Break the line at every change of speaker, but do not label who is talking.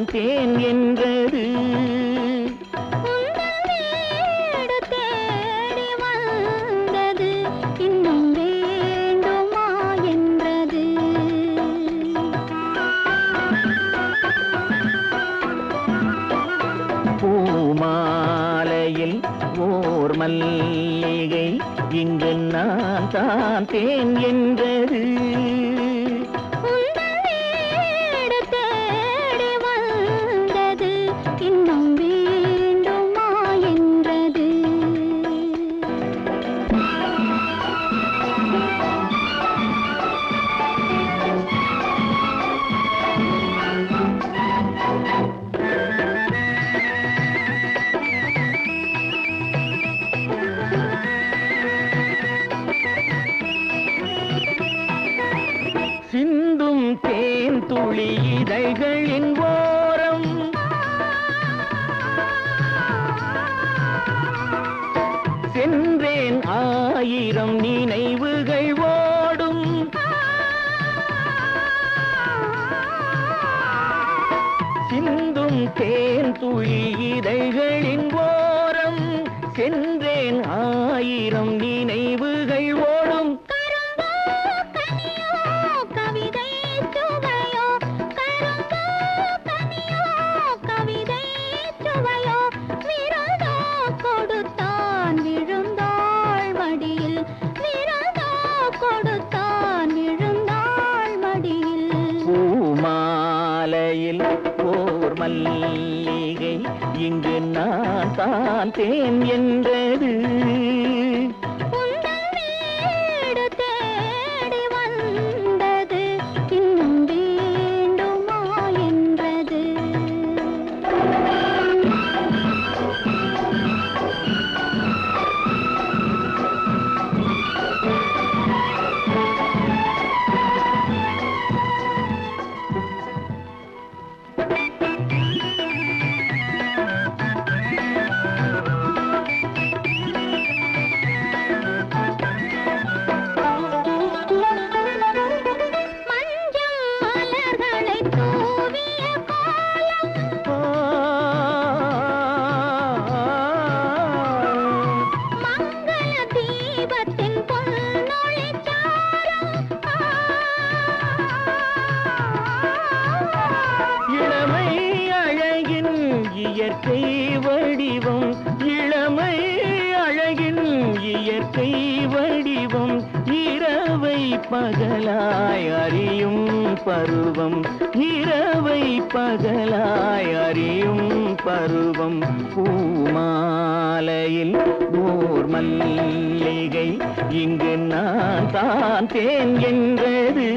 தான் தேன் என்றது. பூமாலையில் ஓர் மல்லிகை இங்கு நான் தான் தேன் என்றது. சிந்தும் தேன் துளி இதழ்களின் ஓரம் சென்றேன் ஆயிரம் நினைவுகள் ஓடும். சிந்தும் தேன் துளி இதழ்களின் ஓரம் சென்றேன் ஆயிரம் நினைவுகள் ஓடும். பூமாலையில் ஓர் மல்லிகை இங்கு நான் தான் தேன் என்றது. இயற்கை வடிவம் இளமை அழகின் இயற்கை வடிவம் இரவை பகலாய் அறியும் பருவம் இரவை பகலாய் அறியும் பருவம். பூமாலையில் ஓர் மல்லிகை இங்கு நான் தான் தேன் என்றது.